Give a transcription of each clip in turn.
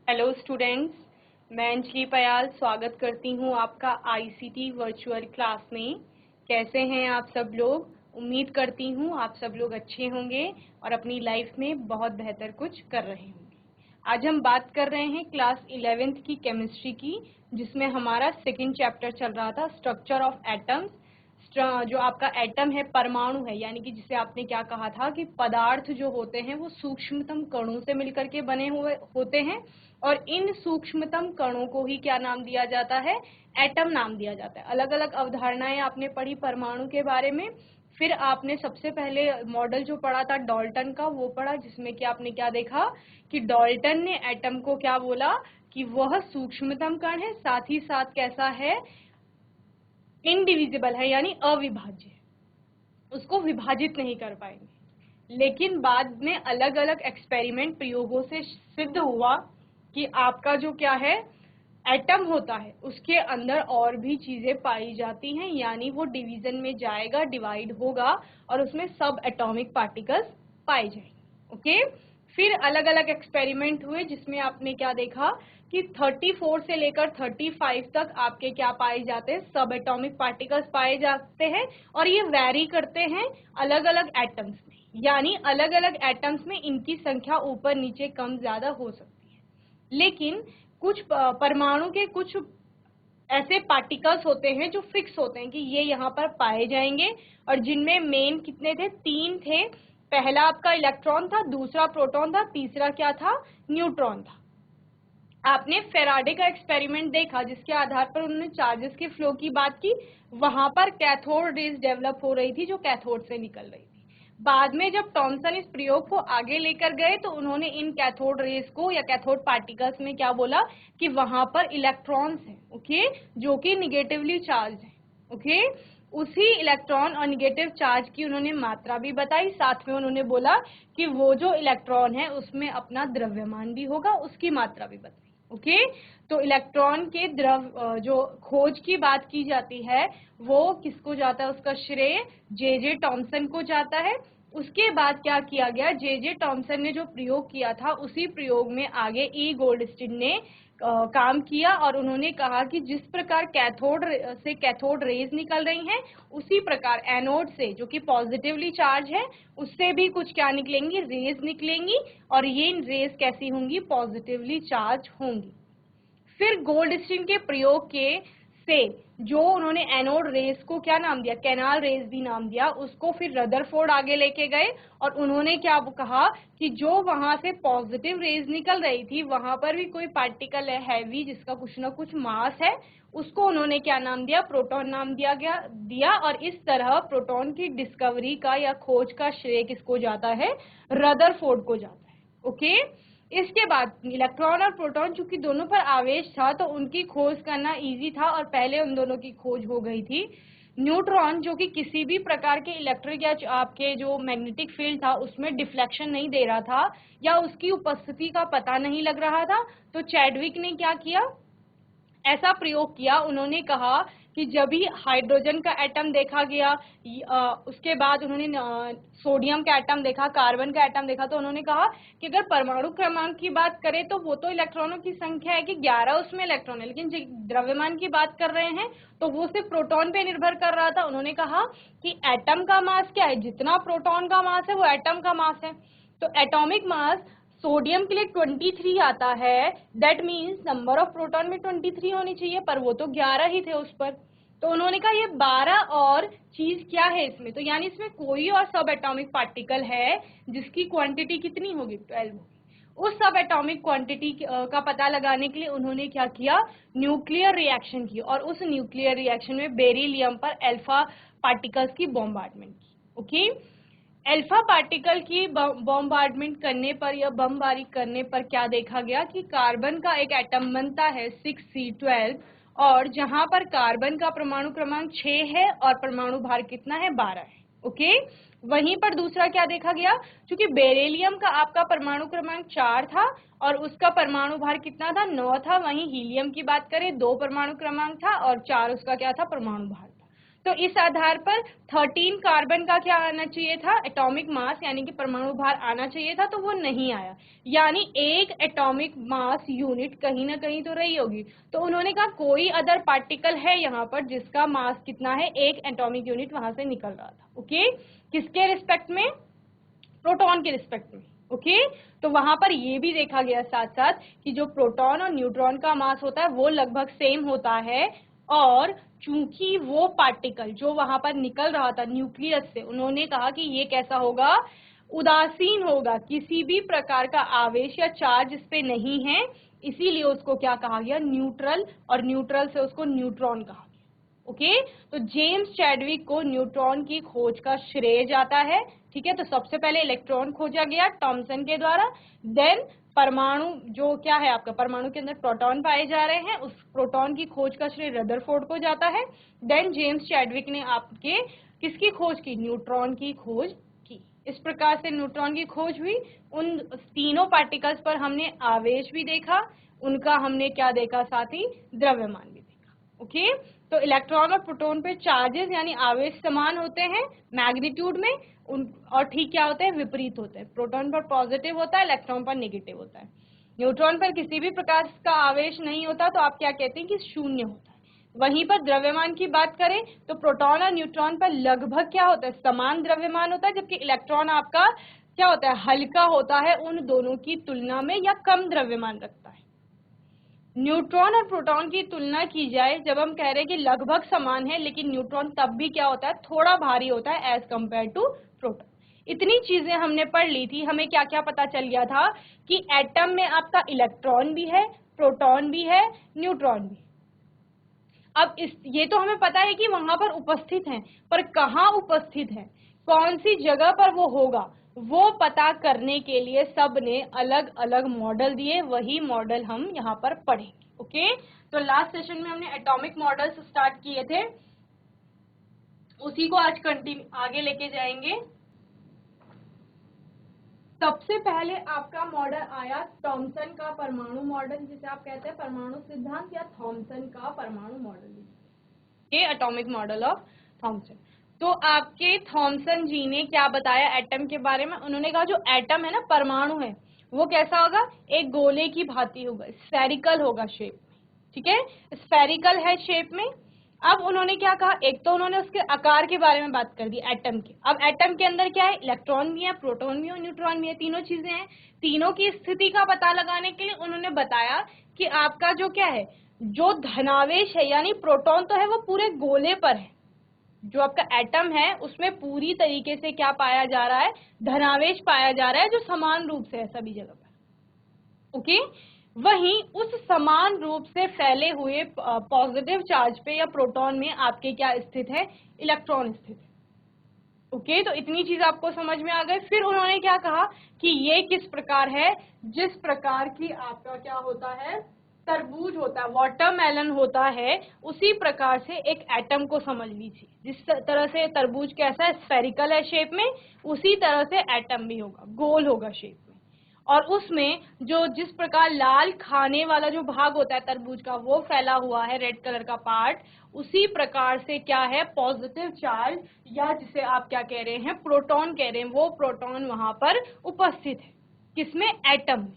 Hello students, मैं अंजलि पयाल स्वागत करती हूँ आपका आईसीटी वर्चुअल क्लास में। कैसे हैं आप सब लोग? उम्मीद करती हूँ आप सब लोग अच्छे होंगे और अपनी लाइफ में बहुत बेहतर कुछ कर रहे होंगे। आज हम बात कर रहे हैं क्लास 11th की केमिस्ट्री की, जिसमें हमारा सेकंड चैप्टर चल रहा था स्ट्रक्चर ऑफ एटम्स। जो आपका एटम है परमाणु है, यानी कि जिसे आपने क्या कहा था कि पदार्थ जो होते हैं वो सूक्ष्मतम कणों से मिलकर के बने हुए होते हैं और इन सूक्ष्मतम कणों को ही क्या नाम दिया जाता है? एटम नाम दिया जाता है। अलग अलग अवधारणाएं आपने पढ़ी परमाणु के बारे में। फिर आपने सबसे पहले मॉडल जो पढ़ा था डाल्टन का, वो पढ़ा, जिसमें कि आपने क्या देखा कि डाल्टन ने एटम को क्या बोला कि वह सूक्ष्मतम कण है, साथ ही साथ कैसा है? इनडिविजिबल है, यानी अविभाज्य, उसको विभाजित नहीं कर पाएंगे। लेकिन बाद में अलग अलग एक्सपेरिमेंट प्रयोगों से सिद्ध हुआ कि आपका जो क्या है एटम होता है उसके अंदर और भी चीजें पाई जाती हैं, यानी वो डिवीजन में जाएगा, डिवाइड होगा और उसमें सब एटॉमिक पार्टिकल्स पाए जाएंगे। ओके, फिर अलग अलग एक्सपेरिमेंट हुए जिसमें आपने क्या देखा कि 34 से लेकर 35 तक आपके क्या पाए जाते हैं? सब एटॉमिक पार्टिकल्स पाए जाते हैं और ये वैरी करते हैं अलग अलग एटम्स में, यानी अलग अलग एटम्स में इनकी संख्या ऊपर नीचे कम ज्यादा हो सकती है। लेकिन कुछ परमाणु के कुछ ऐसे पार्टिकल्स होते हैं जो फिक्स होते हैं कि ये यहाँ पर पाए जाएंगे, और जिनमें मेन कितने थे? 3 थे। पहला आपका इलेक्ट्रॉन था, दूसरा प्रोटॉन था, तीसरा क्या था? न्यूट्रॉन था। आपने फेराडे का एक्सपेरिमेंट देखा जिसके आधार पर उन्होंने चार्जेस के फ्लो की बात की। वहां पर कैथोड रेज डेवलप हो रही थी जो कैथोड से निकल रही थी। बाद में जब टॉमसन इस प्रयोग को आगे लेकर गए तो उन्होंने इन कैथोड रेज को या कैथोड पार्टिकल्स में क्या बोला कि वहां पर इलेक्ट्रॉन्स हैं, ओके, जो कि निगेटिवली चार्ज है। ओके, उसी इलेक्ट्रॉन और निगेटिव चार्ज की उन्होंने मात्रा भी बताई, साथ में उन्होंने बोला कि वो जो इलेक्ट्रॉन है उसमें अपना द्रव्यमान भी होगा, उसकी मात्रा भी बताई। ओके, तो इलेक्ट्रॉन के जो खोज की बात की जाती है वो किसको जाता है? उसका श्रेय जे जे टॉमसन को जाता है। उसके बाद क्या किया गया? जे जे टॉमसन ने जो प्रयोग किया था उसी प्रयोग में आगे ई गोल्डस्टीन ने काम किया और उन्होंने कहा कि जिस प्रकार कैथोड से कैथोड रेज निकल रही हैं, उसी प्रकार एनोड से जो कि पॉजिटिवली चार्ज है उससे भी कुछ क्या निकलेंगी? रेज निकलेंगी, और ये रेज कैसी होंगी? पॉजिटिवली चार्ज होंगी। फिर गोल्डस्टीन के प्रयोग के से जो उन्होंने एनोड रेस को क्या नाम दिया? कैनाल रेस भी नाम दिया उसको। फिर रदरफोर्ड आगे लेके गए और उन्होंने क्या कहा कि जो वहां से पॉजिटिव रेज निकल रही थी वहां पर भी कोई पार्टिकल है हैवी जिसका कुछ ना कुछ मास है, उसको उन्होंने क्या नाम दिया? प्रोटॉन नाम दिया। और इस तरह प्रोटॉन की डिस्कवरी का या खोज का श्रेय किसको जाता है? रदरफोर्ड को जाता है। ओके, इसके बाद इलेक्ट्रॉन और प्रोटॉन चूंकि दोनों पर आवेश था तो उनकी खोज करना इजी था और पहले उन दोनों की खोज हो गई थी। न्यूट्रॉन जो कि किसी भी प्रकार के इलेक्ट्रिक या आपके जो मैग्नेटिक फील्ड था उसमें डिफ्लेक्शन नहीं दे रहा था या उसकी उपस्थिति का पता नहीं लग रहा था, तो चैडविक ने क्या किया? ऐसा प्रयोग किया। उन्होंने कहा कि जब भी हाइड्रोजन का एटम देखा गया, उसके बाद उन्होंने सोडियम का एटम देखा, कार्बन का एटम देखा, तो उन्होंने कहा कि अगर परमाणु क्रमांक की बात करें तो वो तो इलेक्ट्रॉनों की संख्या है कि 11 उसमें इलेक्ट्रॉन है, लेकिन द्रव्यमान की बात कर रहे हैं तो वो सिर्फ प्रोटॉन पे निर्भर कर रहा था। उन्होंने कहा कि एटम का मास क्या है? जितना प्रोटॉन का मास है वो एटम का मास है। तो एटॉमिक मास सोडियम के लिए 23 आता है, that means number of proton में 23 होनी चाहिए, पर वो तो 11 ही थे उस पर। तो उन्होंने कहा ये 12 और चीज क्या है इसमें? तो यानी इसमें कोई और सब एटॉमिक पार्टिकल है जिसकी क्वांटिटी कितनी होगी? 12 होगी। उस सब एटॉमिक क्वांटिटी का पता लगाने के लिए उन्होंने क्या किया? न्यूक्लियर रिएक्शन की, और उस न्यूक्लियर रिएक्शन में बेरिलियम पर अल्फा पार्टिकल्स की बॉम्बार्डमेंट की। ओके, अल्फा पार्टिकल की बॉम्बार्डमेंट करने पर या बमबारी करने पर क्या देखा गया कि कार्बन का एक एटम बनता है 6C12, और जहां पर कार्बन का परमाणु क्रमांक 6 है और परमाणु भार कितना है? 12 है। ओके, वहीं पर दूसरा क्या देखा गया? क्योंकि बेरिलियम का आपका परमाणु क्रमांक 4 था और उसका परमाणु भार कितना था? 9 था। वहीं हीलियम की बात करें 2 परमाणु क्रमांक था और 4 उसका क्या था? परमाणु भार। तो इस आधार पर 13 कार्बन का क्या आना चाहिए था, एटॉमिक मास यानी कि परमाणु भार आना चाहिए था, तो वो नहीं आया, यानी एक एटॉमिक मास यूनिट कहीं ना कहीं तो रही होगी। तो उन्होंने कहा कोई अदर पार्टिकल है यहाँ पर जिसका मास कितना है, एक एटॉमिक यूनिट वहां से निकल रहा था। ओके, किसके रिस्पेक्ट में, प्रोटॉन के रिस्पेक्ट में। ओके, तो वहां पर ये भी देखा गया साथ साथ कि जो प्रोटॉन और न्यूट्रॉन का मास होता है वो लगभग सेम होता है, और चूंकि वो पार्टिकल जो वहां पर निकल रहा था न्यूक्लियस से, उन्होंने कहा कि ये कैसा होगा, उदासीन होगा, किसी भी प्रकार का आवेश या चार्ज इस पे नहीं है, इसीलिए उसको क्या कहा गया, न्यूट्रल, और न्यूट्रल से उसको न्यूट्रॉन कहा गया। ओके, तो जेम्स चैडविक को न्यूट्रॉन की खोज का श्रेय जाता है। ठीक है, तो सबसे पहले इलेक्ट्रॉन खोजा गया थॉमसन के द्वारा, देन परमाणु, जो क्या है आपका, परमाणु के अंदर प्रोटॉन पाए जा रहे हैं, उस प्रोटॉन की खोज का श्रेय रदरफोर्ड को जाता है। देन जेम्स चैडविक ने आपके किसकी खोज की, न्यूट्रॉन की खोज की। इस प्रकार से न्यूट्रॉन की खोज हुई। उन तीनों पार्टिकल्स पर हमने आवेश भी देखा, उनका हमने क्या देखा, साथ ही द्रव्यमान भी देखा। ओके, तो इलेक्ट्रॉन और प्रोटॉन पे चार्जेस यानी आवेश समान होते हैं मैग्नीट्यूड में, और ठीक क्या होते हैं, विपरीत होते हैं। प्रोटॉन पर पॉजिटिव होता है, इलेक्ट्रॉन पर नेगेटिव होता है। न्यूट्रॉन पर किसी भी प्रकार का आवेश नहीं होता, तो आप क्या कहते हैं कि शून्य होता है। वहीं पर द्रव्यमान की बात करें तो प्रोटॉन और न्यूट्रॉन पर लगभग क्या होता है, समान द्रव्यमान होता है, जबकि इलेक्ट्रॉन आपका क्या होता है, हल्का होता है उन दोनों की तुलना में, या कम द्रव्यमान रखता है। न्यूट्रॉन और प्रोटॉन की तुलना की जाए, जब हम कह रहे हैं कि लगभग समान है, लेकिन न्यूट्रॉन तब भी क्या होता है, थोड़ा भारी होता है एज कंपेयर टू प्रोटॉन। इतनी चीजें हमने पढ़ ली थी, हमें क्या क्या पता चल गया था कि एटम में आपका इलेक्ट्रॉन भी है, प्रोटॉन भी है, न्यूट्रॉन भी। अब ये तो हमें पता है कि वहां पर उपस्थित हैं, पर कहाँ उपस्थित है, कौन सी जगह पर वो होगा, वो पता करने के लिए सब ने अलग अलग मॉडल दिए, वही मॉडल हम यहाँ पर पढ़ेंगे। ओके, तो लास्ट सेशन में हमने एटॉमिक मॉडल्स स्टार्ट किए थे, उसी को आज कंटिन्यू आगे लेके जाएंगे। सबसे पहले आपका मॉडल आया थॉमसन का परमाणु मॉडल, जिसे आप कहते हैं परमाणु सिद्धांत या थॉमसन का परमाणु मॉडल, ये एटॉमिक मॉडल ऑफ थॉमसन। तो आपके थॉमसन जी ने क्या बताया एटम के बारे में, उन्होंने कहा जो एटम है ना, परमाणु है, वो कैसा होगा, एक गोले की भांति होगा, स्फेरिकल होगा शेप में। ठीक है, स्फेरिकल है शेप में। अब उन्होंने क्या कहा, एक तो उन्होंने उसके आकार के बारे में बात कर दी एटम के। अब एटम के अंदर क्या है, इलेक्ट्रॉन भी है, प्रोटॉन भी है, न्यूट्रॉन भी है, तीनों चीजें हैं। तीनों की स्थिति का पता लगाने के लिए उन्होंने बताया कि आपका जो क्या है, जो धनावेश है, यानी प्रोटॉन तो है वो पूरे गोले पर है, जो आपका एटम है उसमें पूरी तरीके से क्या पाया जा रहा है, धनावेश पाया जा रहा है, जो समान रूप से है सभी जगह पर। ओके, वहीं उस समान रूप से फैले हुए पॉजिटिव चार्ज पे या प्रोटॉन में आपके क्या स्थित है, इलेक्ट्रॉन स्थित है। ओके, तो इतनी चीज आपको समझ में आ गई। फिर उन्होंने क्या कहा कि ये किस प्रकार है, जिस प्रकार की आपका क्या होता है, तरबूज होता है, वाटरमेलन होता है, उसी प्रकार से एक एटम को समझ लीजिए। जिस तरह से तरबूज कैसा है, स्फेरिकल है शेप में, उसी तरह से एटम भी होगा, गोल होगा शेप में। और उसमें जो जिस प्रकार लाल खाने वाला जो भाग होता है तरबूज का, वो फैला हुआ है रेड कलर का पार्ट, उसी प्रकार से क्या है, पॉजिटिव चार्ज, या जिसे आप क्या कह रहे हैं, प्रोटॉन कह रहे हैं, वो प्रोटॉन वहां पर उपस्थित है। किसमें, एटम में।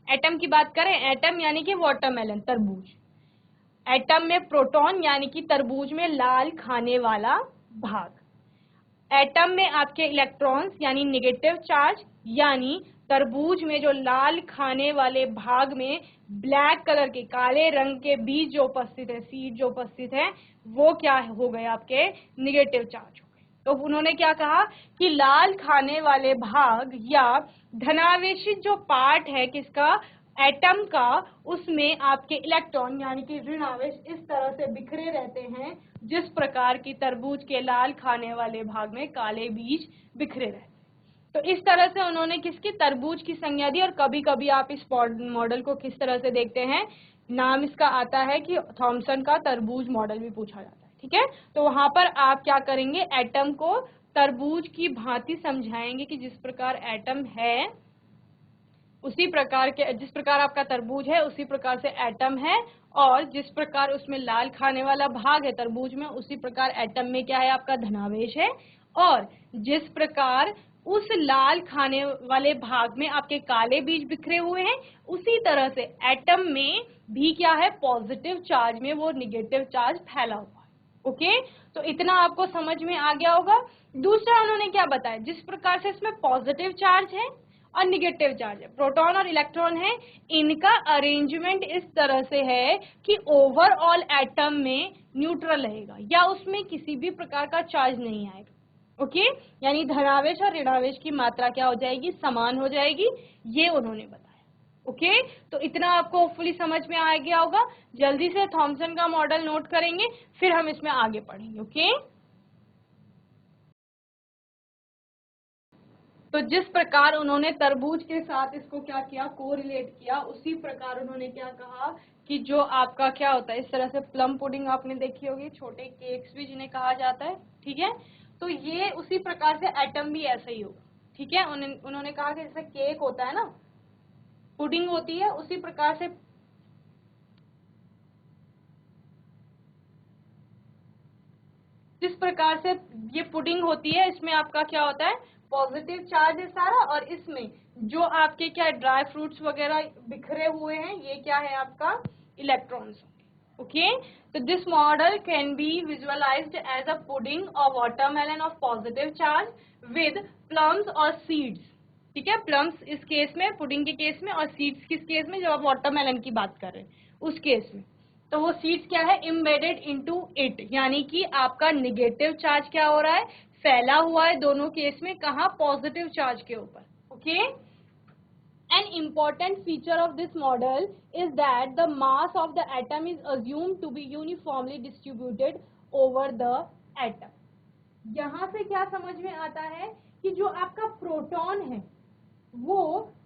एटम की बात करें, एटम यानी कि वाटरमेलन, तरबूज। एटम में प्रोटॉन यानी कि तरबूज में लाल खाने वाला भाग। एटम में आपके इलेक्ट्रॉन्स यानी नेगेटिव चार्ज, यानी तरबूज में जो लाल खाने वाले भाग में ब्लैक कलर के, काले रंग के बीज जो उपस्थित है, सीड जो उपस्थित है, वो क्या हो गए, आपके नेगेटिव चार्ज हो गए। तो उन्होंने क्या कहा कि लाल खाने वाले भाग या धनावेशित जो पार्ट है किसका, एटम का, उसमें आपके इलेक्ट्रॉन यानी कि ऋण आवेश इस तरह से बिखरे रहते हैं, जिस प्रकार की तरबूज के लाल खाने वाले भाग में काले बीज बिखरे रहते हैं। तो इस तरह से उन्होंने किसकी, तरबूज की संज्ञा दी। और कभी कभी आप इस मॉडल को किस तरह से देखते हैं, नाम इसका आता है कि थॉमसन का तरबूज मॉडल भी पूछा जाता है। ठीक है, तो वहां पर आप क्या करेंगे, एटम को तरबूज की भांति समझाएंगे कि जिस प्रकार एटम है उसी प्रकार के, जिस प्रकार आपका तरबूज है उसी प्रकार से एटम है, और जिस प्रकार उसमें लाल खाने वाला भाग है तरबूज में, उसी प्रकार एटम में क्या है आपका धनावेश है, और जिस प्रकार उस लाल खाने वाले भाग में आपके काले बीज बिखरे हुए हैं, उसी तरह से एटम में भी क्या है पॉजिटिव चार्ज में वो निगेटिव चार्ज फैला हुआ है। ओके, तो इतना आपको समझ में आ गया होगा। दूसरा उन्होंने क्या बताया, जिस प्रकार से इसमें पॉजिटिव चार्ज है और निगेटिव चार्ज है, प्रोटॉन और इलेक्ट्रॉन है, इनका अरेंजमेंट इस तरह से है कि ओवरऑल एटम में न्यूट्रल रहेगा या उसमें किसी भी प्रकार का चार्ज नहीं आएगा। ओके, यानी धनावेश और ऋणावेश की मात्रा क्या हो जाएगी, समान हो जाएगी, ये उन्होंने बताया। ओके, तो इतना आपको होपफुली समझ में आ गया होगा। जल्दी से थॉमसन का मॉडल नोट करेंगे, फिर हम इसमें आगे पढ़ेंगे। ओके, तो जिस प्रकार उन्होंने तरबूज के साथ इसको क्या किया, कोरिलेट किया, उसी प्रकार उन्होंने क्या कहा कि जो आपका क्या होता है, इस तरह से प्लम पुडिंग आपने देखी होगी, छोटे केक्स भी जिन्हें कहा जाता है, ठीक है, तो ये उसी प्रकार से एटम भी ऐसा ही होगा। ठीक है, उन्होंने कहा कि जैसे केक होता है ना, पुडिंग होती है, उसी प्रकार से जिस प्रकार से ये पुडिंग होती है, इसमें आपका क्या होता है पॉजिटिव चार्ज है सारा, और इसमें जो आपके क्या ड्राई फ्रूट्स वगैरह बिखरे हुए हैं, ये क्या है आपका इलेक्ट्रॉन्स। ओके, तो this model can be visualized as a pudding और watermelon of positive charge with plums और सीड्स। ठीक है, प्लम्स इस केस में, पुडिंग के केस में, और सीड्स किस केस में, जब आप वाटरमेलन की बात कर रहे हैं उस केस में, तो वो सीड्स क्या है इम्बेडेड इनटू इट, यानी कि आपका निगेटिव चार्ज क्या हो रहा है, फैला हुआ है दोनों केस में, कहा पॉजिटिव चार्ज के ऊपर। Okay, an important feature of this model is that the mass of the atom is assumed to be uniformly distributed over the atom। यहां से क्या समझ में आता है कि जो आपका प्रोटॉन है वो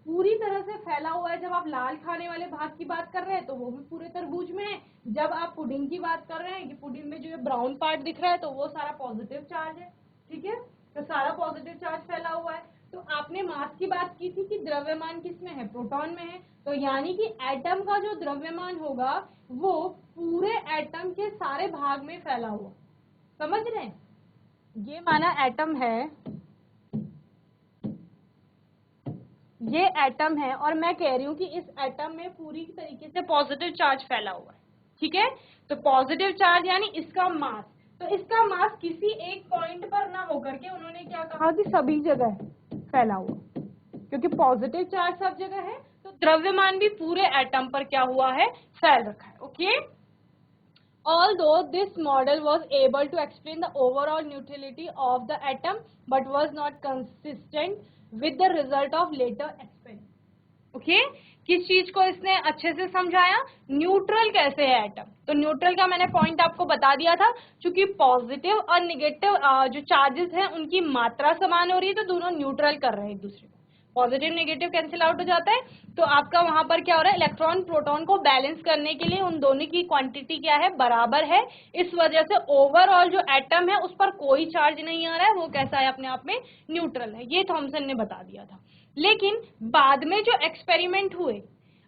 पूरी तरह से फैला हुआ है। जब आप लाल खाने वाले भाग की बात कर रहे हैं तो वो भी पूरे तरबूज में है, जब आप पुडिंग की बात कर रहे हैं कि पुडिंग में जो ब्राउन पार्ट दिख रहा है तो वो सारा पॉजिटिव चार्ज है। ठीक है, तो सारा पॉजिटिव चार्ज फैला हुआ है। तो आपने मास की बात की थी कि द्रव्यमान किसमें है, प्रोटॉन में है, तो यानी कि एटम का जो द्रव्यमान होगा वो पूरे एटम के सारे भाग में फैला हुआ। समझ रहे हैं, ये माना एटम है, ये एटम है, और मैं कह रही हूँ कि इस एटम में पूरी तरीके से पॉजिटिव चार्ज फैला हुआ है। ठीक है, तो पॉजिटिव चार्ज यानी इसका मास, तो इसका मास किसी एक पॉइंट पर ना होकर के उन्होंने क्या कहा कि सभी जगह फैला हुआ, क्योंकि पॉजिटिव चार्ज सब जगह है, तो द्रव्यमान भी पूरे एटम पर क्या हुआ है, फैल रखा है। Okay, although this model was able to explain the overall neutrality of the atom but was not consistent with the result of later experiment। Okay, किस चीज को इसने अच्छे से समझाया, न्यूट्रल कैसे है एटम, तो न्यूट्रल का मैंने पॉइंट आपको बता दिया था, क्योंकि पॉजिटिव और निगेटिव जो चार्जेस हैं उनकी मात्रा समान हो रही है, तो दोनों न्यूट्रल कर रहे हैं एक दूसरे को, पॉजिटिव नेगेटिव कैंसिल आउट हो जाता है, तो आपका वहां पर क्या हो रहा है, इलेक्ट्रॉन प्रोटॉन को बैलेंस करने के लिए उन दोनों की क्वांटिटी क्या है, बराबर है, इस वजह से ओवरऑल जो एटम है उस पर कोई चार्ज नहीं आ रहा है, वो कैसा है, अपने आप में न्यूट्रल है। ये थॉमसन ने बता दिया था। लेकिन बाद में जो एक्सपेरिमेंट हुए,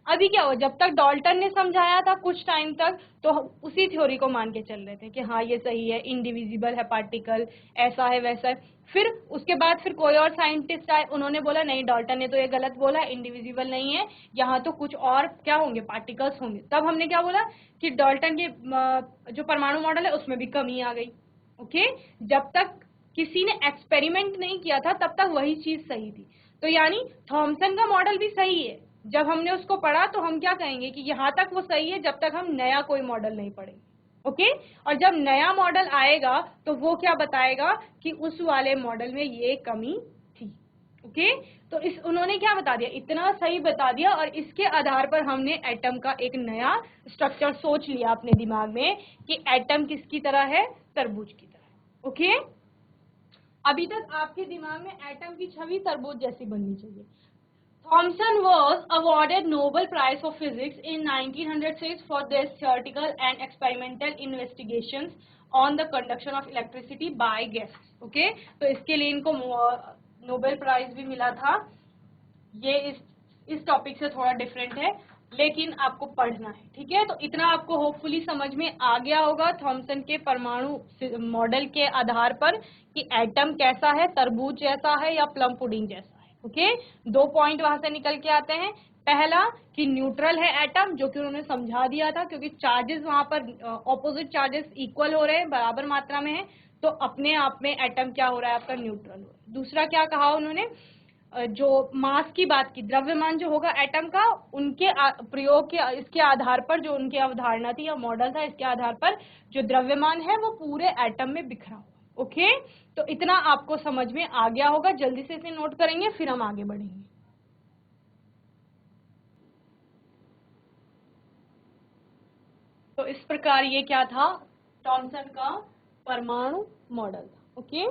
अभी क्या हुआ, जब तक डाल्टन ने समझाया था कुछ टाइम तक तो उसी थ्योरी को मान के चल रहे थे कि हाँ ये सही है, इनडिविजिबल है पार्टिकल, ऐसा है वैसा है। फिर उसके बाद फिर कोई और साइंटिस्ट आए, उन्होंने बोला नहीं डाल्टन ने तो ये गलत बोला, इंडिविजिबल नहीं है, यहाँ तो कुछ और क्या होंगे, पार्टिकल्स होंगे। तब हमने क्या बोला कि डाल्टन के जो परमाणु मॉडल है उसमें भी कमी आ गई। ओके, जब तक किसी ने एक्सपेरिमेंट नहीं किया था तब तक वही चीज सही थी। तो यानी थॉमसन का मॉडल भी सही है, जब हमने उसको पढ़ा तो हम क्या कहेंगे कि यहाँ तक वो सही है जब तक हम नया कोई मॉडल नहीं पढ़ेंगे। ओके, और जब नया मॉडल आएगा तो वो क्या बताएगा कि उस वाले मॉडल में ये कमी थी। ओके, तो इस उन्होंने क्या बता दिया, इतना सही बता दिया, और इसके आधार पर हमने एटम का एक नया स्ट्रक्चर सोच लिया अपने दिमाग में कि एटम किसकी तरह है, तरबूज की तरह। ओके, अभी तक आपके दिमाग में एटम की छवि तरबूज जैसी बननी चाहिए। Thomson was awarded Nobel Prize for Physics in 1906 for their theoretical and experimental investigations on the conduction of electricity by gases। Okay, तो इसके लिए इनको नोबेल प्राइज भी मिला था। ये इस टॉपिक से थोड़ा डिफरेंट है, लेकिन आपको पढ़ना है, ठीक है। तो इतना आपको होपफुली समझ में आ गया होगा थॉमसन के परमाणु मॉडल के आधार पर कि एटम कैसा है, तरबूज जैसा है या प्लम पुडिंग जैसा है। ओके, 2 पॉइंट वहां से निकल के आते हैं। पहला कि न्यूट्रल है एटम, जो कि उन्होंने समझा दिया था, क्योंकि चार्जेस वहां पर ऑपोजिट चार्जेस इक्वल हो रहे हैं, बराबर मात्रा में है, तो अपने आप में एटम क्या हो रहा है आपका, न्यूट्रल हो रहा है। दूसरा क्या कहा उन्होंने, जो मास की बात की, द्रव्यमान जो होगा एटम का, उनके प्रयोग के इसके आधार पर, जो उनकी अवधारणा थी या मॉडल था, इसके आधार पर जो द्रव्यमान है वो पूरे एटम में बिखरा हुआ। ओके, तो इतना आपको समझ में आ गया होगा। जल्दी से इसे नोट करेंगे, फिर हम आगे बढ़ेंगे। तो इस प्रकार ये क्या था, थॉमसन का परमाणु मॉडल था। ओके,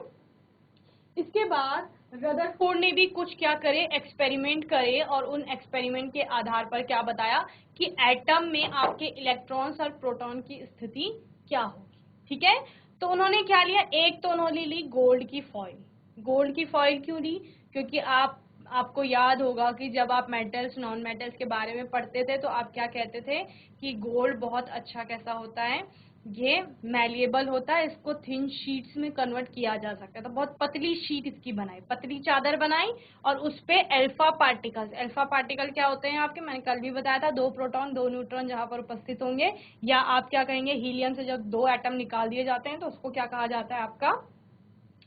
इसके बाद रदरफोर्ड ने भी कुछ क्या करे, एक्सपेरिमेंट करे, और उन एक्सपेरिमेंट के आधार पर क्या बताया कि एटम में आपके इलेक्ट्रॉन्स और प्रोटॉन की स्थिति क्या होगी। ठीक है, तो उन्होंने क्या लिया, एक तो उन्होंने ली गोल्ड की फॉइल। गोल्ड की फॉइल क्यों ली, क्योंकि आपको याद होगा कि जब आप मेटल्स नॉन मेटल्स के बारे में पढ़ते थे तो आप क्या कहते थे कि गोल्ड बहुत अच्छा कैसा होता है, ये मैलिएबल होता है, इसको थिन शीट्स में कन्वर्ट किया जा सकता है। तो बहुत पतली शीट इसकी बनाई, पतली चादर बनाई, और उस पे अल्फा पार्टिकल्स, अल्फा पार्टिकल क्या होते हैं आपके, मैंने कल भी बताया था, 2 प्रोटॉन 2 न्यूट्रॉन जहां पर उपस्थित होंगे, या आप क्या कहेंगे, हीलियम से जब 2 एटम निकाल दिए जाते हैं तो उसको क्या कहा जाता है, आपका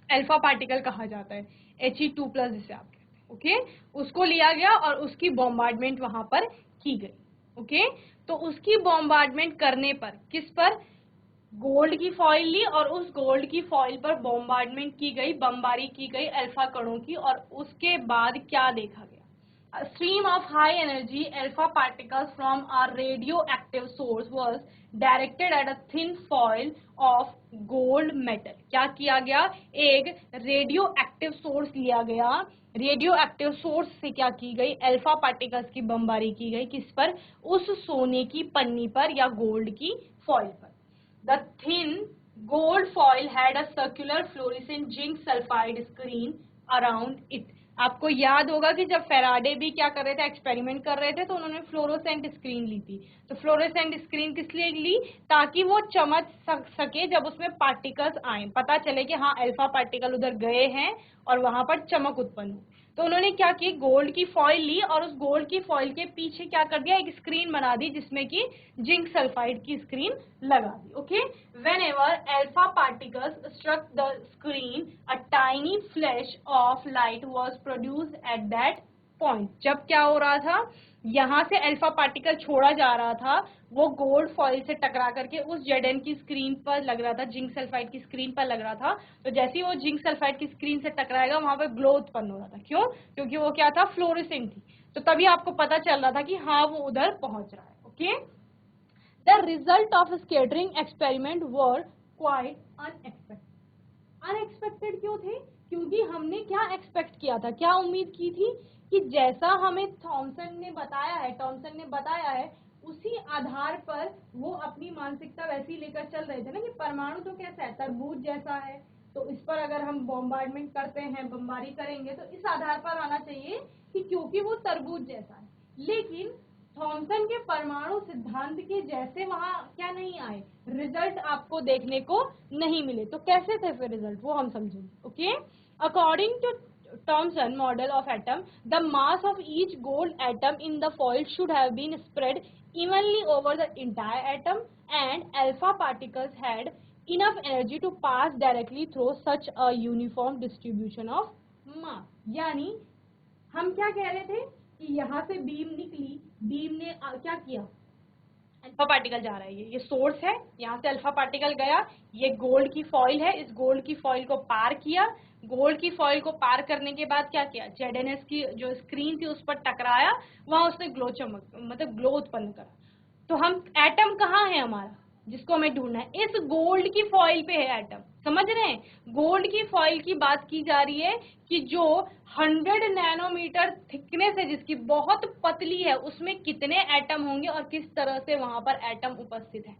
अल्फा पार्टिकल कहा जाता है, He2+ जिसे आप कहते हैं। ओके, उसको लिया गया और उसकी बॉम्बार्डमेंट वहां पर की गई। ओके, तो उसकी बॉम्बार्डमेंट करने पर, किस पर, गोल्ड की फॉइल ली, और उस गोल्ड की फॉइल पर बॉम्बार्डमेंट की गई, बमबारी की गई अल्फा कणों की, और उसके बाद क्या देखा गया, a stream of high energy alpha particles from a radioactive source was directed at a thin foil of gold metal। क्या किया गया, एक रेडियो एक्टिव सोर्स लिया गया, रेडियो एक्टिव सोर्स से क्या की गई, अल्फा पार्टिकल्स की बमबारी की गई, किस पर, उस सोने की पन्नी पर या गोल्ड की फॉइल पर। The thin gold foil had a circular fluorescent zinc sulfide screen around it। आपको याद होगा कि जब फेराडे भी क्या कर रहे थे, एक्सपेरिमेंट कर रहे थे, तो उन्होंने फ्लोरोसेंट स्क्रीन ली थी। तो फ्लोरोसेंट स्क्रीन किस लिए ली, ताकि वो चमक सके जब उसमें पार्टिकल्स आए, पता चले कि हाँ अल्फा पार्टिकल उधर गए हैं और वहां पर चमक उत्पन्न हो। तो उन्होंने क्या की, गोल्ड की फॉइल ली, और उस गोल्ड की फॉइल के पीछे क्या कर दिया, एक स्क्रीन बना दी, जिसमें कि जिंक सल्फाइड की स्क्रीन लगा दी। Okay, whenever alpha particles struck the screen, a tiny flash of light was produced at that point। जब क्या हो रहा था, यहाँ से अल्फा पार्टिकल छोड़ा जा रहा था, वो गोल्ड फॉइल से टकरा करके उस जेडएन की स्क्रीन पर लग रहा था, जिंक सल्फाइड की स्क्रीन पर लग रहा था। तो जैसे ही वो जिंक सल्फाइड की स्क्रीन से टकराएगा, वहां पर ग्लो उत्पन्न हो रहा था। क्यों, क्योंकि वो क्या था, फ्लोरेसेंट थी। तो तभी आपको पता चल रहा था कि हाँ वो उधर पहुंच रहा है। Okay, The result of scattering experiment were quite unexpected। Unexpected क्यों थे, क्योंकि हमने क्या एक्सपेक्ट किया था, क्या उम्मीद की थी कि जैसा हमें थॉमसन ने बताया है, उसी आधार पर वो अपनी मानसिकता वैसी लेकर चल रहे थे ना, कि परमाणु तो कैसा है, तरबूज जैसा है, तो इस पर अगर हम बॉम्बार्डमेंट करते हैं, बमबारी करेंगे, तो इस आधार पर आना चाहिए कि क्योंकि वो तरबूज जैसा है। लेकिन थॉमसन के परमाणु सिद्धांत के जैसे वहां क्या नहीं आए, रिजल्ट आपको देखने को नहीं मिले। तो कैसे थे फिर रिजल्ट, वो हम समझेंगे। Okay, according to Thomson model of atom, the mass of each gold atom in the foil should have been spread evenly over the entire atom, and alpha particles had enough energy to pass directly through such a uniform distribution of mass। यानी हम क्या कह रहे थे कि यहाँ से beam निकली, बीम ने क्या किया, अल्फा पार्टिकल जा रहा है, ये सोर्स है, यहाँ से अल्फा पार्टिकल गया, ये गोल्ड की फॉइल है, इस गोल्ड की फॉइल को पार किया, गोल्ड की फॉइल को पार करने के बाद क्या किया, जेडएनएस की जो स्क्रीन थी उस पर टकराया, वहां उसने ग्लो उत्पन्न करा। तो हम एटम कहाँ है हमारा, जिसको हमें ढूंढना है, इस गोल्ड की फॉइल पे है एटम। समझ रहे हैं, गोल्ड की फॉइल की बात की जा रही है कि जो 100 नैनोमीटर थिकनेस है, जिसकी बहुत पतली है, उसमें कितने एटम होंगे और किस तरह से वहां पर एटम उपस्थित है।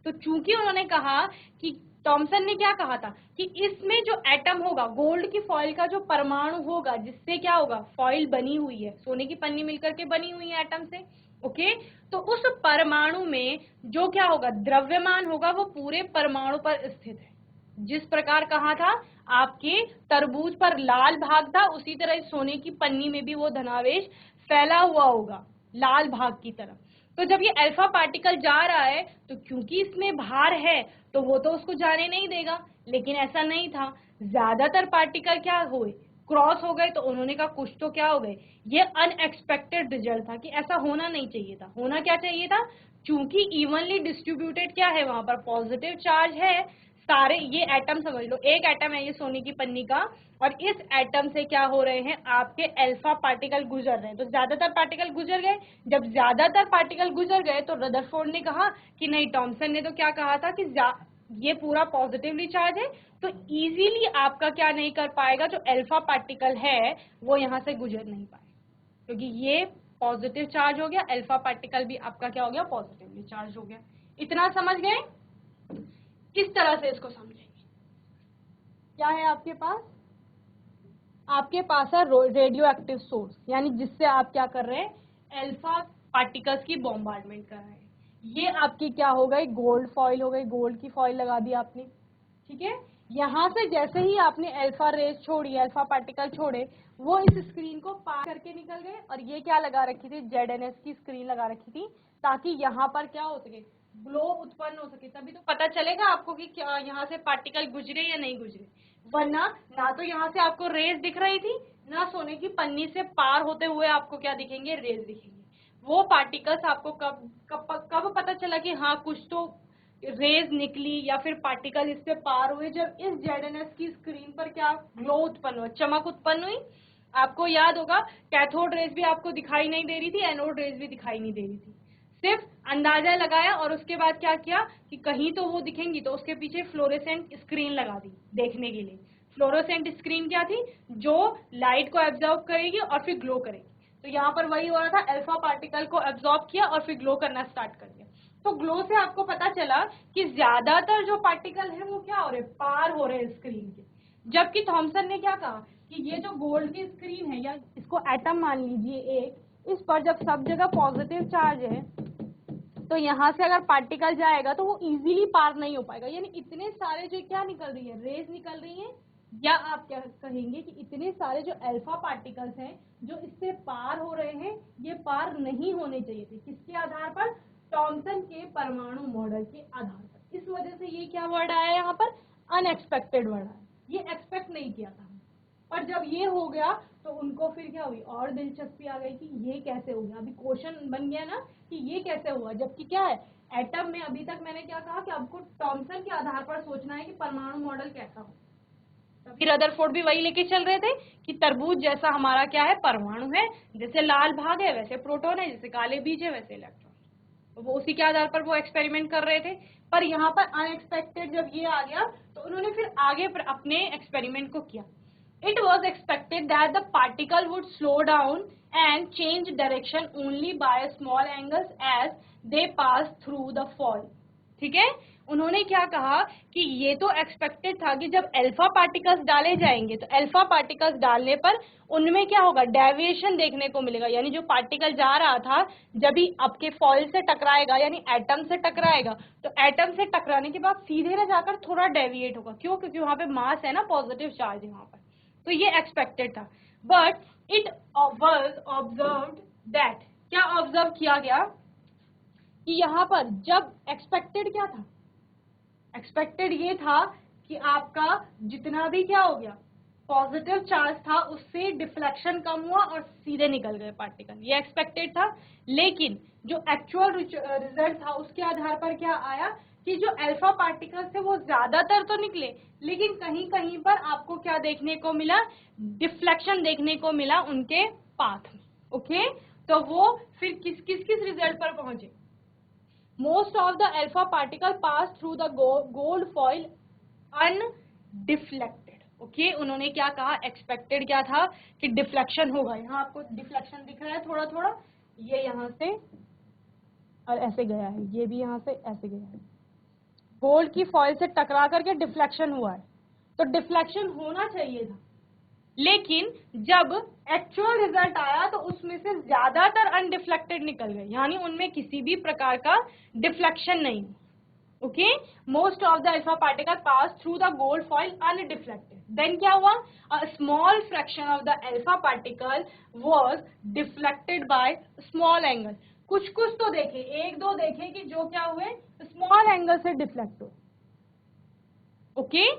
तो चूंकि उन्होंने कहा कि थॉमसन ने क्या कहा था कि इसमें जो एटम होगा, गोल्ड की फॉइल का जो परमाणु होगा, जिससे क्या होगा, फॉइल बनी हुई है, सोने की पन्नी मिलकर के बनी हुई है एटम से, ओके। तो उस परमाणु में जो क्या होगा, द्रव्यमान होगा, वो पूरे परमाणु पर स्थित है। जिस प्रकार कहा था आपके तरबूज पर लाल भाग था, उसी तरह सोने की पन्नी में भी वो धनावेश फैला हुआ होगा लाल भाग की तरफ। तो जब ये अल्फा पार्टिकल जा रहा है तो क्योंकि इसमें भार है तो वो तो उसको जाने नहीं देगा, लेकिन ऐसा नहीं था। ज्यादातर पार्टिकल क्या हुए, क्रॉस हो गए। तो उन्होंने कहा कुछ तो क्या हो गए, ये अनएक्सपेक्टेड रिजल्ट था कि ऐसा होना नहीं चाहिए था। होना क्या चाहिए था, चूंकि इवनली डिस्ट्रीब्यूटेड क्या है, वहां पर पॉजिटिव चार्ज है, सारे ये एटम समझ लो, एक एटम है ये सोने की पन्नी का, और इस एटम से क्या हो रहे हैं, आपके अल्फा पार्टिकल गुजर रहे हैं। तो ज्यादातर पार्टिकल गुजर गए। जब ज्यादातर पार्टिकल गुजर गए तो रदरफोर्ड ने कहा कि नहीं, टॉमसन ने तो क्या कहा था कि ये पूरा पॉजिटिवली चार्ज है, तो इजीली आपका क्या नहीं कर पाएगा, जो अल्फा पार्टिकल है वो यहाँ से गुजर नहीं पाए, क्योंकि ये पॉजिटिव चार्ज हो गया, अल्फा पार्टिकल भी आपका क्या हो गया, पॉजिटिवली चार्ज हो गया। इतना समझ गए? किस तरह से इसको समझेंगे? क्या है आपके पास? आपके पास है रेडियो एक्टिव सोर्स, यानी जिससे आप क्या कर रहे हैं, अल्फा पार्टिकल्स की बॉम्बार्डमेंट कर रहे हैं। ये आपकी क्या हो गई, गोल्ड फॉइल हो गई, गोल्ड की फॉइल लगा दी आपने, ठीक है। यहां से जैसे ही आपने अल्फा रेज छोड़ी, अल्फा पार्टिकल छोड़े, वो इस स्क्रीन को पार करके निकल गए, और ये क्या लगा रखी थी, ZNS की स्क्रीन लगा रखी थी, ताकि यहाँ पर क्या हो सके, ग्लो उत्पन्न हो सके। तभी तो पता चलेगा आपको कि क्या यहाँ से पार्टिकल गुजरे या नहीं गुजरे, वरना ना तो यहाँ से आपको रेज दिख रही थी, ना सोने की पन्नी से पार होते हुए आपको क्या दिखेंगे, रेज दिखेंगे। वो पार्टिकल्स आपको कब पता चला कि हाँ कुछ तो रेज निकली या फिर पार्टिकल इससे पार हुए, जब इस ZNS की स्क्रीन पर क्या ग्लो उत्पन्न हुआ, चमक उत्पन्न हुई। आपको याद होगा कैथोड रेज भी आपको दिखाई नहीं दे रही थी, एनोड रेज भी दिखाई नहीं दे रही थी, सिर्फ अंदाजा लगाया, और उसके बाद क्या किया कि कहीं तो वो दिखेंगी, तो उसके पीछे फ्लोरेसेंट स्क्रीन लगा दी देखने के लिए। फ्लोरोसेंट स्क्रीन क्या थी, जो लाइट को एब्जॉर्ब करेगी और फिर ग्लो करेगी। तो यहाँ पर वही हो रहा था, अल्फा पार्टिकल को एब्जॉर्ब किया और फिर ग्लो करना स्टार्ट कर दिया। तो ग्लो से आपको पता चला कि ज्यादातर जो पार्टिकल है वो क्या हो रहे, पार हो रहे हैं स्क्रीन के। जबकि थॉमसन ने क्या कहा कि ये जो गोल्ड की स्क्रीन है, या इसको एटम मान लीजिए एक, इस पर जब सब जगह पॉजिटिव चार्ज है, तो यहाँ से अगर पार्टिकल जाएगा तो वो इजीली पार नहीं हो पाएगा। यानी इतने सारे जो क्या निकल रही है, रेज निकल रही है, या आप क्या कहेंगे कि इतने सारे जो अल्फा पार्टिकल्स हैं जो इससे पार हो रहे हैं, ये पार नहीं होने चाहिए थे। किसके आधार पर, थॉमसन के परमाणु मॉडल के आधार पर। इस वजह से ये क्या वर्ड आया यहाँ पर, अनएक्सपेक्टेड वर्ड आया, ये एक्सपेक्ट नहीं किया था। पर जब ये हो गया तो उनको फिर क्या हुई, और दिलचस्पी आ गई कि ये कैसे हो गया। अभी क्वेश्चन बन गया ना कि ये कैसे हुआ, जबकि क्या है, एटम में अभी तक मैंने क्या कहा कि आपको थॉमसन के आधार पर सोचना है कि परमाणु मॉडल कैसा हो। तभी रदरफोर्ड भी वही लेके चल रहे थे कि तरबूज जैसा हमारा क्या है, परमाणु है, जैसे लाल भाग है वैसे प्रोटॉन है, जैसे काले बीज है वैसे इलेक्ट्रॉन। तो वो उसी के आधार पर वो एक्सपेरिमेंट कर रहे थे। पर यहाँ पर अनएक्सपेक्टेड जब ये आ गया तो उन्होंने फिर आगे अपने एक्सपेरिमेंट को किया। It was expected that the particle would slow down and change direction only by small angles as they pass through the foil. ठीक है, उन्होंने क्या कहा कि ये तो एक्सपेक्टेड था कि जब अल्फा पार्टिकल्स डाले जाएंगे तो अल्फा पार्टिकल्स डालने पर उनमें क्या होगा, डेविएशन देखने को मिलेगा। यानी जो पार्टिकल जा रहा था जब भी आपके फॉइल से टकराएगा, यानी एटम से टकराएगा, तो एटम से टकराने के बाद सीधे ना जाकर थोड़ा डेविएट होगा। क्यों? क्योंकि वहां पे मास है ना, पॉजिटिव चार्ज है वहां पर। तो ये एक्सपेक्टेड था। But it was observed that, क्या ऑब्जर्व किया गया कि यहाँ पर जब एक्सपेक्टेड क्या था, एक्सपेक्टेड ये था कि आपका जितना भी क्या हो गया पॉजिटिव चार्ज था उससे डिफ्लेक्शन कम हुआ और सीधे निकल गए पार्टिकल, ये एक्सपेक्टेड था। लेकिन जो एक्चुअल रिजल्ट था उसके आधार पर क्या आया कि जो अल्फा पार्टिकल थे वो ज्यादातर तो निकले, लेकिन कहीं कहीं पर आपको क्या देखने को मिला, डिफ्लेक्शन देखने को मिला उनके पाथ में। ओके, तो वो फिर किस रिजल्ट पर पहुंचे, most of the alpha particle pass through the gold foil undeflected। Okay, उन्होंने क्या कहा, एक्सपेक्टेड क्या था कि डिफ्लेक्शन होगा। यहाँ आपको डिफ्लेक्शन दिख रहा है थोड़ा थोड़ा, ये यहाँ से और ऐसे गया है, ये भी यहाँ से ऐसे गया है, गोल्ड की फॉइल से टकरा करके डिफ्लेक्शन हुआ है, तो डिफ्लेक्शन होना चाहिए था, लेकिन जब एक्चुअल रिजल्ट आया तो उसमें से ज्यादातर अनडिफ्लेक्टेड निकल गए, यानी उनमें किसी भी प्रकार का डिफ्लेक्शन नहीं। Okay, most of the alpha particle pass through the gold foil undeflected. Then क्या हुआ, a small fraction of the alpha particle was deflected by small angle. कुछ कुछ तो देखे, एक दो देखे कि जो क्या हुए, स्मॉल एंगल से डिफ्लेक्ट हो। ओके,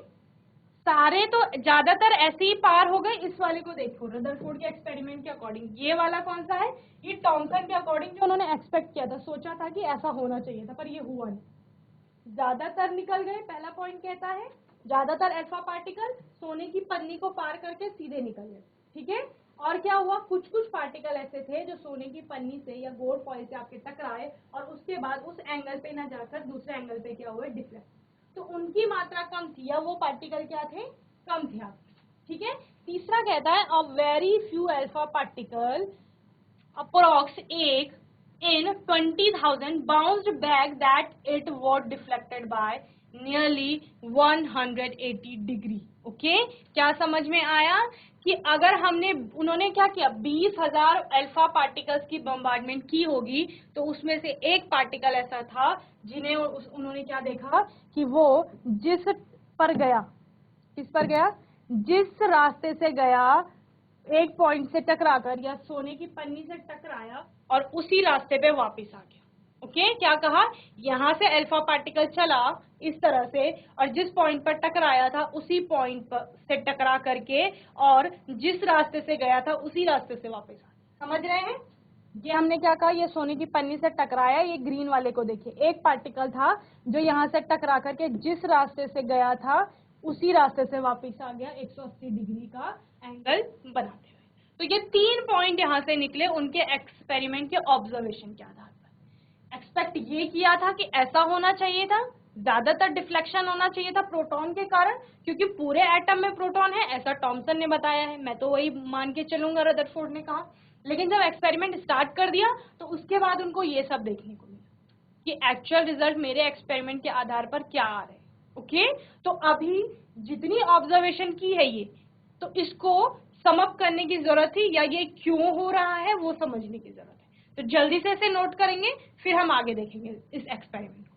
सारे तो ज्यादातर ऐसे ही पार हो गए। इस वाले को देखो, रदरफोर्ड के एक्सपेरिमेंट के अकॉर्डिंग, ये वाला कौन सा है, ये टॉमसन के अकॉर्डिंग जो उन्होंने एक्सपेक्ट किया था, सोचा था कि ऐसा होना चाहिए था, पर ये हुआ नहीं, ज्यादातर निकल गए। पहला पॉइंट कहता है ज्यादातर अल्फा पार्टिकल सोने की पन्नी को पार करके सीधे निकल गए, ठीक है। और क्या हुआ, कुछ कुछ पार्टिकल ऐसे थे जो सोने की पन्नी से या गोल्ड फॉइल से आपके टकराए और उसके बाद उस एंगल पे ना जाकर दूसरे एंगल पे क्या हुए, डिफ्लेक्ट, तो उनकी मात्रा कम थी, या वो पार्टिकल क्या थे, कम थे आपके, ठीक है। तीसरा कहता है a very few alpha particle approx एक in 20,000 bounced back that it was deflected by nearly 180 degree. Okay, क्या समझ में आया कि अगर हमने, उन्होंने क्या किया, 20,000 अल्फा पार्टिकल्स की बम्बार्डमेंट की होगी, तो उसमें से एक पार्टिकल ऐसा था जिन्हें उन्होंने क्या देखा कि वो जिस पर गया, किस पर गया, जिस रास्ते से गया, एक पॉइंट से टकराकर या सोने की पन्नी से टकराया और उसी रास्ते पे वापस आ गया। ओके, क्या कहा, यहां से अल्फा पार्टिकल चला इस तरह से और जिस पॉइंट पर टकराया था उसी पॉइंट पर से टकरा करके और जिस रास्ते से गया था उसी रास्ते से वापस आ गया। समझ रहे हैं, ये हमने क्या कहा, ये सोने की पन्नी से टकराया, ये ग्रीन वाले को देखिए, एक पार्टिकल था जो यहाँ से टकरा करके जिस रास्ते से गया था उसी रास्ते से वापस आ गया 180 डिग्री का एंगल बनाते हुए। तो ये 3 पॉइंट यहाँ से निकले उनके एक्सपेरिमेंट के ऑब्जर्वेशन के आधार पर। एक्सपेक्ट ये किया था कि ऐसा होना चाहिए था, ज्यादातर डिफ्लेक्शन होना चाहिए था प्रोटॉन के कारण, क्योंकि पूरे एटम में प्रोटॉन है, ऐसा टॉमसन ने बताया है, मैं तो वही मान के चलूंगा, रदरफोर्ड ने कहा। लेकिन जब एक्सपेरिमेंट स्टार्ट कर दिया तो उसके बाद उनको ये सब देखने को मिला कि एक्चुअल रिजल्ट मेरे एक्सपेरिमेंट के आधार पर क्या आ रहे हैं। ओके, तो अभी जितनी ऑब्जर्वेशन की है ये, तो इसको समअप करने की जरूरत थी, या ये क्यों हो रहा है वो समझने की जरूरत है। तो जल्दी से इसे नोट करेंगे, फिर हम आगे देखेंगे इस एक्सपेरिमेंट को।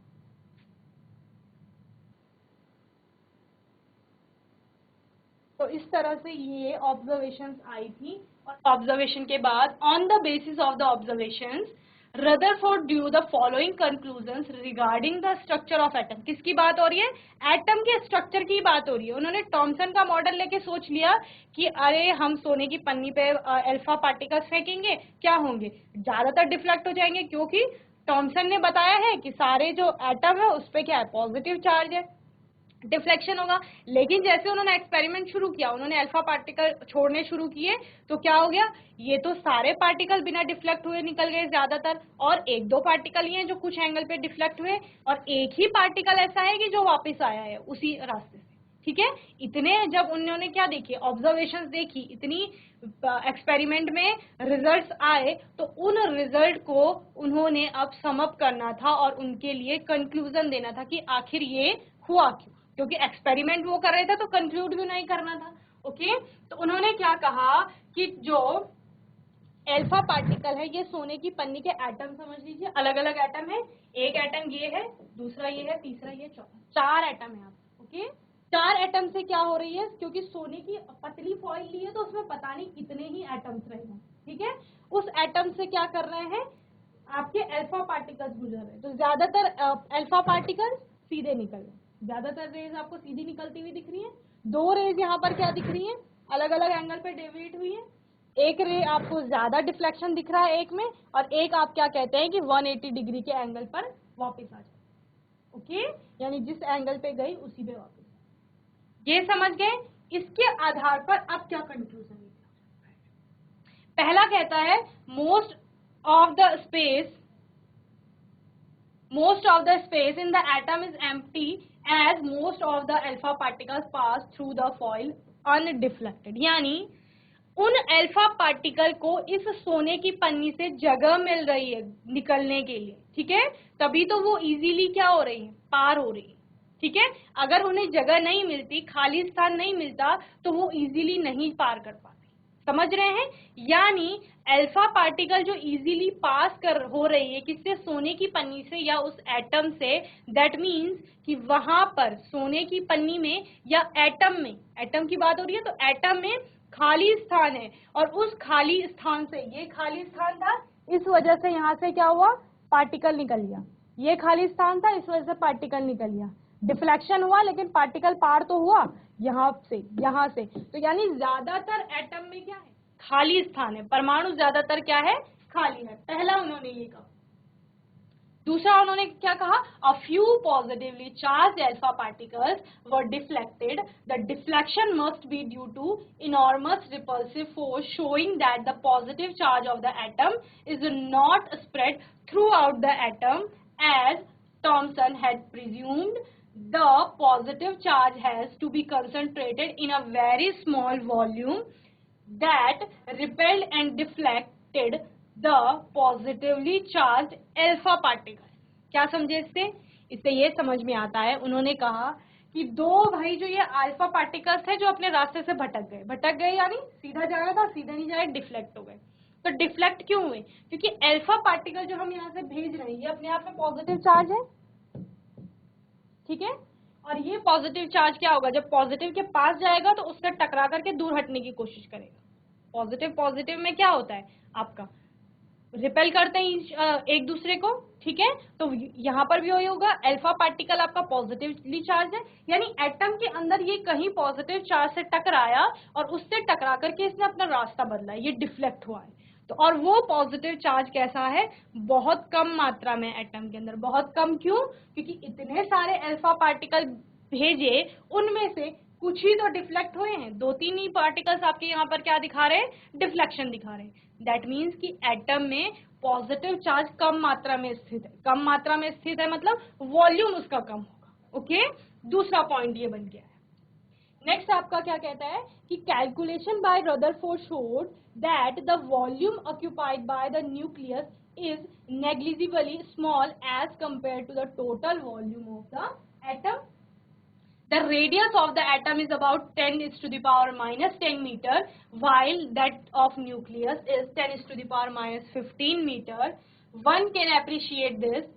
तो इस तरह से ये ऑब्जर्वेशंस आई थी, और ऑब्जर्वेशन के बाद on the basis of the observations Rutherford due the following conclusions regarding the structure of atom. किसकी बात हो रही है, एटम के स्ट्रक्चर की बात हो रही है। उन्होंने टॉमसन का मॉडल लेके सोच लिया कि अरे हम सोने की पन्नी पे अल्फा पार्टिकल्स फेंकेंगे, क्या होंगे, ज्यादातर डिफ्लेक्ट हो जाएंगे, क्योंकि टॉमसन ने बताया है कि सारे जो एटम है उस पे क्या है, पॉजिटिव चार्ज है, डिफ्लेक्शन होगा। लेकिन जैसे उन्होंने एक्सपेरिमेंट शुरू किया, उन्होंने अल्फा पार्टिकल छोड़ने शुरू किए, तो क्या हो गया, ये तो सारे पार्टिकल बिना डिफ्लेक्ट हुए निकल गए ज्यादातर, और एक दो पार्टिकल ही हैं जो कुछ एंगल पे डिफ्लेक्ट हुए, और एक ही पार्टिकल ऐसा है कि जो वापस आया है उसी रास्ते से, ठीक है। इतने जब उन्होंने क्या देखी, ऑब्जर्वेशंस देखी, इतनी एक्सपेरिमेंट में रिजल्ट्स आए, तो उन रिजल्ट को उन्होंने अब समअप करना था और उनके लिए कंक्लूजन देना था कि आखिर ये हुआ क्यों, क्योंकि एक्सपेरिमेंट वो कर रहे थे तो कंक्लूड भी नहीं करना था। ओके, तो उन्होंने क्या कहा कि जो अल्फा पार्टिकल है, ये सोने की पन्नी के एटम समझ लीजिए, अलग अलग एटम है, एक एटम ये है, दूसरा ये है, तीसरा ये, चौथा, 4 एटम है आप। ओके, 4 एटम से क्या हो रही है, क्योंकि सोने की पतली फॉइल ली है तो उसमें पता नहीं कितने ही एटम्स रहेंगे, ठीक है। उस एटम से क्या कर रहे हैं, आपके अल्फा पार्टिकल्स गुजर रहे हैं, तो ज्यादातर अल्फा पार्टिकल्स सीधे निकल रहे हैं, ज्यादातर रेज आपको सीधी निकलती हुई दिख रही है। 2 रेज यहाँ पर क्या दिख रही है, अलग अलग एंगल पे डेविएट हुई है। एक रे आपको ज्यादा डिफ्लेक्शन दिख रहा है एक में, और एक आप क्या कहते हैं कि 180 डिग्री के एंगल पर वापस आ जाए। ओके, यानी जिस एंगल पे गई उसी पे वापस। ये समझ गए, इसके आधार पर अब क्या कंक्लूजन निकला। पहला कहता है most of the space in the atom is empty as most of the alpha particles pass through the foil undeflected, यानी उन अल्फा पार्टिकल को इस सोने की पन्नी से जगह मिल रही है निकलने के लिए, ठीक है, तभी तो वो इजीली क्या हो रही है, पार हो रही है। ठीक है। अगर उन्हें जगह नहीं मिलती, खाली स्थान नहीं मिलता, तो वो इजीली नहीं पार कर पाते। समझ रहे हैं? यानी अल्फा पार्टिकल जो इजीली पास कर हो रही है किससे, सोने की पन्नी से या उस एटम से, दैट मीन्स कि वहां पर सोने की पन्नी में या एटम में, एटम की बात हो रही है तो एटम में खाली स्थान है, और उस खाली स्थान से, ये खाली स्थान था, इस वजह से यहां से क्या हुआ, पार्टिकल निकल गया। ये खाली स्थान था, इस वजह से पार्टिकल निकल गया, डिफ्लेक्शन हुआ, लेकिन पार्टिकल पार तो हुआ यहाँ से। तो यानी ज्यादातर एटम में क्या है, खाली स्थान है, परमाणु ज्यादातर क्या है, खाली है। पहला उन्होंने ये कहा। दूसरा उन्होंने क्या कहा, a few positively charge alpha particles were deflected, the deflection must be due to enormous repulsive force showing that the positive charge of the atom is not spread throughout the atom as Thomson had presumed. The positive charge has to be concentrated in a very small volume that repelled and deflected the positively charged alpha particle. क्या समझे इससे? इससे ये समझ में आता है, उन्होंने कहा कि दो भाई जो ये अल्फा पार्टिकल्स थे जो अपने रास्ते से भटक गए यानी सीधा जाना था, सीधा नहीं जाए, डिफ्लेक्ट हो गए। तो डिफ्लेक्ट क्यों हुए? क्योंकि अल्फा पार्टिकल जो हम यहाँ से भेज रहे हैं ये अपने आप में पॉजिटिव चार्ज है, ठीक है। और ये पॉजिटिव चार्ज क्या होगा, जब पॉजिटिव के पास जाएगा तो उससे टकरा करके दूर हटने की कोशिश करेगा। पॉजिटिव में क्या होता है, आपका रिपेल करते हैं एक दूसरे को, ठीक है। तो यहाँ पर भी वही होगा, अल्फा पार्टिकल आपका पॉजिटिवली चार्ज है, यानी एटम के अंदर ये कहीं पॉजिटिव चार्ज से टकराया और उससे टकरा करके इसने अपना रास्ता बदला, ये डिफ्लेक्ट हुआ है। तो और वो पॉजिटिव चार्ज कैसा है, बहुत कम मात्रा में एटम के अंदर, बहुत कम। क्यों? क्योंकि इतने सारे अल्फा पार्टिकल भेजे, उनमें से कुछ ही तो डिफ्लेक्ट हुए हैं, 2-3 ही पार्टिकल्स आपके यहाँ पर क्या दिखा रहे हैं, डिफ्लेक्शन दिखा रहे हैं। दैट मीन्स कि एटम में पॉजिटिव चार्ज कम मात्रा में स्थित है। कम मात्रा में स्थित है मतलब वॉल्यूम उसका कम होगा। ओके, दूसरा पॉइंट ये बन गया है। नेक्स्ट आपका क्या कहता है कि calculation by Rutherford showed that the volume occupied by the nucleus is negligibly small as compare to the total volume of the atom. The radius of the atom is about 10 is to the power minus 10 meter, while that of nucleus is 10 is to the power minus 15 meter. One can appreciate this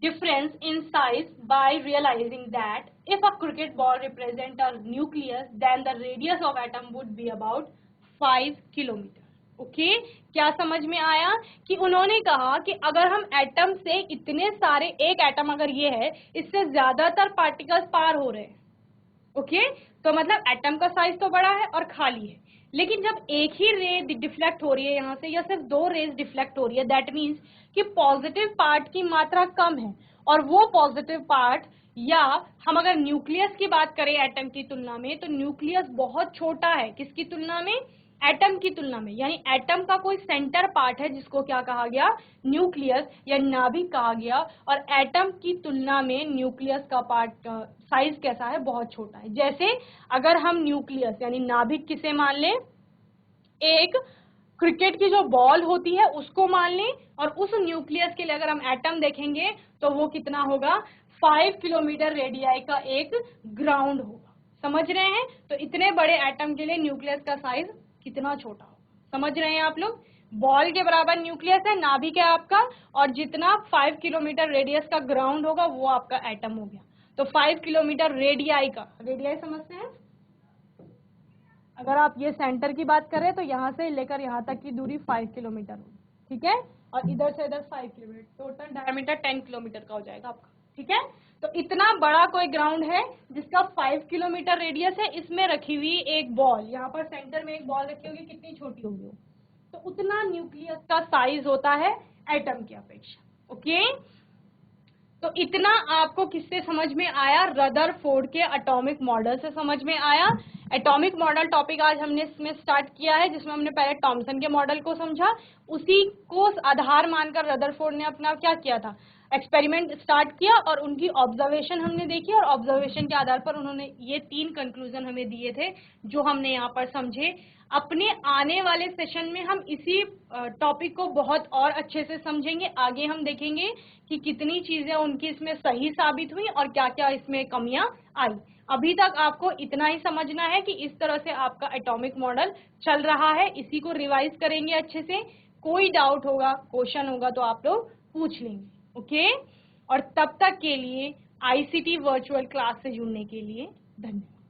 difference in size by realizing that if a cricket ball represents a nucleus, then the radius of atom would be about 5 kilometer. Okay, क्या समझ में आया कि उन्होंने कहा कि अगर हम एटम से इतने सारे, एक एटम अगर ये है, इससे ज्यादातर पार्टिकल्स पार हो रहे हैं, ओके, तो मतलब एटम का साइज तो बड़ा है और खाली है, लेकिन जब एक ही रे डिफ्लेक्ट हो रही है यहाँ से, या सिर्फ 2 रेज डिफ्लेक्ट हो रही है, दैट मीन्स कि पॉजिटिव पार्ट की मात्रा कम है, और वो पॉजिटिव पार्ट, या हम अगर न्यूक्लियस की बात करें एटम की तुलना में, तो न्यूक्लियस बहुत छोटा है, किसकी तुलना में, एटम की तुलना में। यानी एटम का कोई सेंटर पार्ट है जिसको क्या कहा गया, न्यूक्लियस या नाभिक कहा गया, और एटम की तुलना में न्यूक्लियस का पार्ट साइज कैसा है, बहुत छोटा है। जैसे अगर हम न्यूक्लियस यानी नाभिक किसे मान लें, एक क्रिकेट की जो बॉल होती है उसको मान लें, और उस न्यूक्लियस के लिए अगर हम एटम देखेंगे तो वो कितना होगा, 5 किलोमीटर रेडियाई का एक ग्राउंड होगा। समझ रहे हैं? तो इतने बड़े एटम के लिए न्यूक्लियस का साइज कितना छोटा होगा, समझ रहे हैं आप लोग। बॉल के बराबर न्यूक्लियस है, नाभिक है आपका, और जितना 5 किलोमीटर रेडियस का ग्राउंड होगा वो आपका एटम हो गया। तो 5 किलोमीटर रेडियाई का, रेडियाई समझते हैं, अगर आप ये सेंटर की बात करें तो यहाँ से लेकर यहाँ तक की दूरी 5 किलोमीटर होगी, ठीक है, और इधर से इधर 5 किलोमीटर, टोटल डायमीटर 10 किलोमीटर का हो जाएगा आपका, ठीक है। तो इतना बड़ा कोई ग्राउंड है जिसका 5 किलोमीटर रेडियस है, इसमें रखी हुई एक बॉल, यहाँ पर सेंटर में एक बॉल रखी होगी, कितनी छोटी होगी वो, तो उतना न्यूक्लियस का साइज होता है एटम की अपेक्षा। ओके, तो इतना आपको किससे समझ में आया, रदरफोर्ड के एटॉमिक मॉडल से समझ में आया। एटॉमिक मॉडल टॉपिक आज हमने इसमें स्टार्ट किया है, जिसमें हमने पहले थॉमसन के मॉडल को समझा, उसी को आधार मानकर रदरफोर्ड ने अपना क्या किया था, एक्सपेरिमेंट स्टार्ट किया और उनकी ऑब्जर्वेशन हमने देखी और ऑब्जर्वेशन के आधार पर उन्होंने ये 3 कंक्लूजन हमें दिए थे जो हमने यहाँ पर समझे। अपने आने वाले सेशन में हम इसी टॉपिक को बहुत और अच्छे से समझेंगे। आगे हम देखेंगे कि कितनी चीजें उनकी इसमें सही साबित हुई और क्या क्या इसमें कमियां आई। अभी तक आपको इतना ही समझना है कि इस तरह से आपका एटॉमिक मॉडल चल रहा है। इसी को रिवाइज करेंगे अच्छे से। कोई डाउट होगा, क्वेश्चन होगा तो आप लोग पूछ लेंगे। ओके, और तब तक के लिए आईसीटी वर्चुअल क्लास से जुड़ने के लिए धन्यवाद।